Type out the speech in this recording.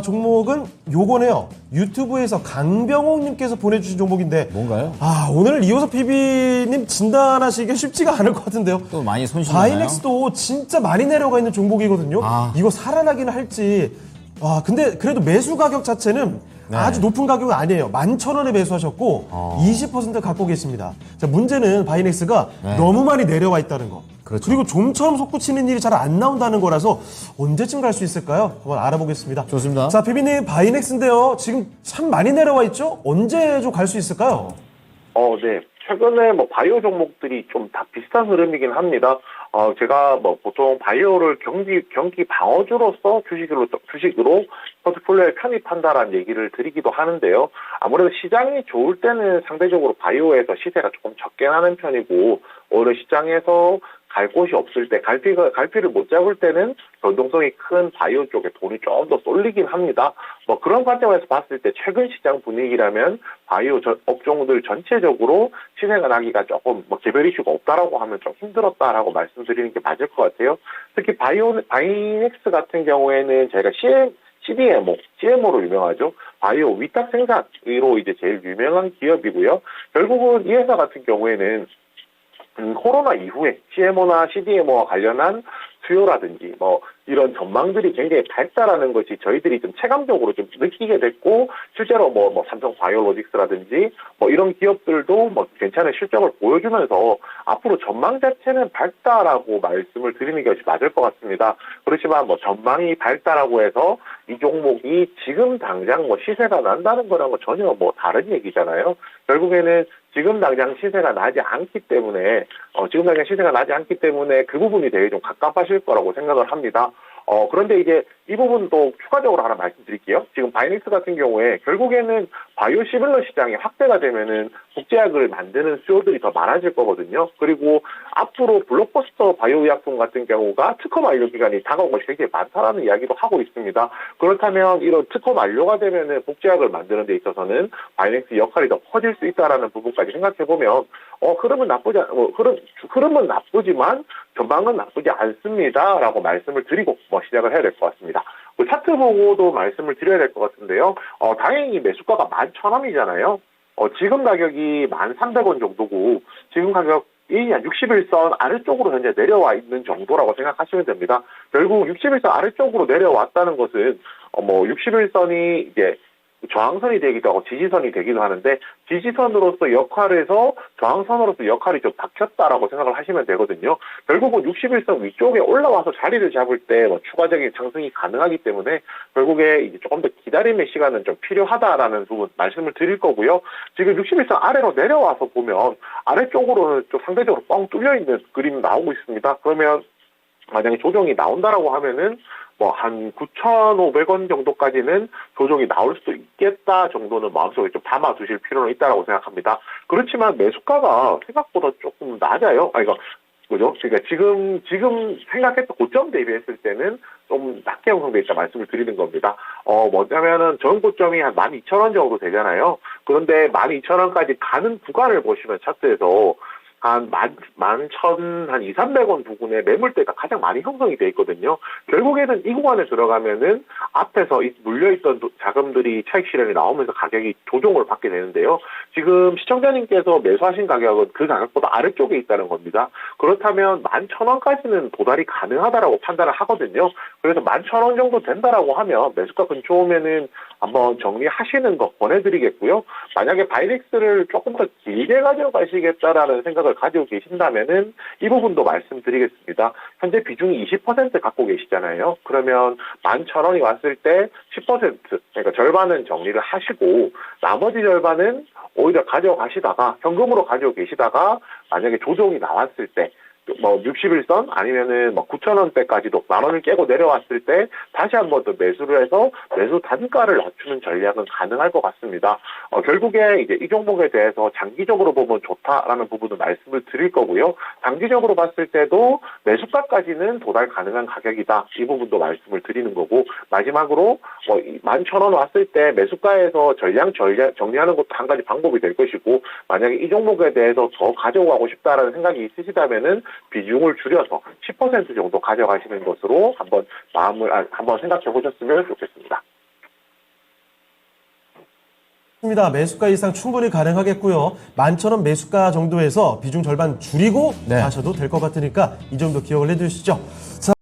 종목은 요거네요. 유튜브에서 강병옥님께서 보내주신 종목인데 뭔가요? 오늘 이호섭 PB님 진단하시기 쉽지가 않을 것 같은데요. 또 많이 손실나요? 바이넥스도 진짜 많이 내려가 있는 종목이거든요. 이거 살아나기는 할지. 근데 그래도 매수 가격 자체는 아주 높은 가격은 아니에요. 11,000원에 매수하셨고 20% 갖고 계십니다. 자, 문제는 바이넥스가 너무 많이 내려와 있다는 거. 그렇죠. 그리고 좀처럼 솟구치는 일이 잘 안 나온다는 거라서 언제쯤 갈 수 있을까요? 한번 알아보겠습니다. 좋습니다. 자, 비비님 바이넥스인데요. 지금 참 많이 내려와 있죠? 언제 좀 갈 수 있을까요? 네. 최근에 바이오 종목들이 좀 다 비슷한 흐름이긴 합니다. 제가 보통 바이오를 경기 방어주로서 주식으로 포트폴리오에 편입한다라는 얘기를 드리기도 하는데요. 아무래도 시장이 좋을 때는 상대적으로 바이오에서 시세가 조금 적게 나는 편이고, 오히려 시장에서 갈 곳이 없을 때, 갈피를 못 잡을 때는 변동성이 큰 바이오 쪽에 돈이 좀 더 쏠리긴 합니다. 그런 관점에서 봤을 때 최근 시장 분위기라면 바이오 업종들 전체적으로 시세가 나기가 조금 개별 이슈가 없다라고 하면 좀 힘들었다라고 말씀드리는 게 맞을 것 같아요. 특히 바이넥스 같은 경우에는 저희가 CDMO로 유명하죠. 바이오 위탁 생산으로 이제 제일 유명한 기업이고요. 결국은 이 회사 같은 경우에는 코로나 이후에 CMO나 CDMO와 관련한 수요라든지 이런 전망들이 굉장히 밝다라는 것이 저희들이 좀 체감적으로 좀 느끼게 됐고, 실제로 삼성 바이오로직스라든지 이런 기업들도 괜찮은 실적을 보여주면서 앞으로 전망 자체는 밝다라고 말씀을 드리는 것이 맞을 것 같습니다. 그렇지만 전망이 밝다라고 해서 이 종목이 지금 당장 시세가 난다는 거랑은 전혀 다른 얘기잖아요. 결국에는 지금 당장 시세가 나지 않기 때문에 그 부분이 되게 좀 갑갑하실 거라고 생각을 합니다. 그런데 이제 이 부분도 추가적으로 하나 말씀드릴게요. 지금 바이넥스 같은 경우에 결국에는 바이오 시밀러 시장이 확대가 되면은 국제약을 만드는 수요들이 더 많아질 거거든요. 그리고 앞으로 블록버스터 바이오 의약품 같은 경우가 특허 만료 기간이 다가온 것이 굉장히 많다라는 이야기도 하고 있습니다. 그렇다면 이런 특허 만료가 되면은 국제약을 만드는 데 있어서는 바이넥스 역할이 더 커질 수 있다라는 부분까지 생각해 보면 흐름은 나쁘지만 전망은 나쁘지 않습니다라고 말씀을 드리고 시작을 해야 될 것 같습니다. 차트 보고도 말씀을 드려야 될 것 같은데요. 다행히 매수가가 11,000원이잖아요. 지금 가격이 1,300원 정도고, 지금 가격이 61선 아래쪽으로 현재 내려와 있는 정도라고 생각하시면 됩니다. 결국 61선 아래쪽으로 내려왔다는 것은 61선이 이제 저항선이 되기도 하고 지지선이 되기도 하는데, 지지선으로서 역할에서 저항선으로서 역할이 좀 바뀌었다라고 생각을 하시면 되거든요. 결국은 61선 위쪽에 올라와서 자리를 잡을 때 추가적인 상승이 가능하기 때문에 결국에 이제 조금 더 기다림의 시간은 좀 필요하다라는 부분 말씀을 드릴 거고요. 지금 61선 아래로 내려와서 보면 아래쪽으로는 좀 상대적으로 뻥 뚫려 있는 그림이 나오고 있습니다. 그러면 만약에 조정이 나온다라고 하면은 한 9,500원 정도까지는 조정이 나올 수도 있겠다 정도는 마음속에 좀 담아두실 필요는 있다라고 생각합니다. 그렇지만 매수가가 생각보다 조금 낮아요. 그죠? 그러니까 지금 생각했던 고점 대비했을 때는 좀 낮게 형성돼 있다 말씀을 드리는 겁니다. 뭐냐면은 전 고점이 한 12,000원 정도 되잖아요. 그런데 12,000원까지 가는 구간을 보시면 차트에서 한 11,200~300원 부근에 매물대가 가장 많이 형성이 돼 있거든요. 결국에는 이 구간에 들어가면은 앞에서 물려있던 자금들이 차익 실현이 나오면서 가격이 조정을 받게 되는데요. 지금 시청자님께서 매수하신 가격은 그 가격보다 아래쪽에 있다는 겁니다. 그렇다면 11,000원까지는 도달이 가능하다라고 판단을 하거든요. 그래서 11,000원 정도 된다라고 하면 매수가 근처 오면은 한번 정리하시는 거 권해드리겠고요. 만약에 바이넥스를 조금 더 길게 가져가시겠다라는 생각을 가지고 계신다면은 이 부분도 말씀드리겠습니다. 현재 비중이 20% 갖고 계시잖아요. 그러면 11,000원이 왔을 때 10%, 그러니까 절반은 정리를 하시고 나머지 절반은 오히려 가져가시다가 현금으로 가지고 계시다가 만약에 조정이 나왔을 때 61선 아니면은 9,000원대까지도 10,000원을 깨고 내려왔을 때 다시 한 번 더 매수를 해서 매수 단가를 낮추는 전략은 가능할 것 같습니다. 결국에 이제 이 종목에 대해서 장기적으로 보면 좋다라는 부분을 말씀을 드릴 거고요. 단기적으로 봤을 때도 매수가까지는 도달 가능한 가격이다. 이 부분도 말씀을 드리는 거고, 마지막으로 11,000원 왔을 때 매수가에서 전량 정리하는 것도 한 가지 방법이 될 것이고, 만약에 이 종목에 대해서 더 가져가고 싶다라는 생각이 있으시다면은 비중을 줄여서 10% 정도 가져가시는 것으로 한번 한번 생각해 보셨으면 좋겠습니다. 입니다. 매수가 이상 충분히 가능하겠고요. 11,000원 매수가 정도에서 비중 절반 줄이고 네. 가셔도 될 것 같으니까 이 점도 기억을 해두시죠.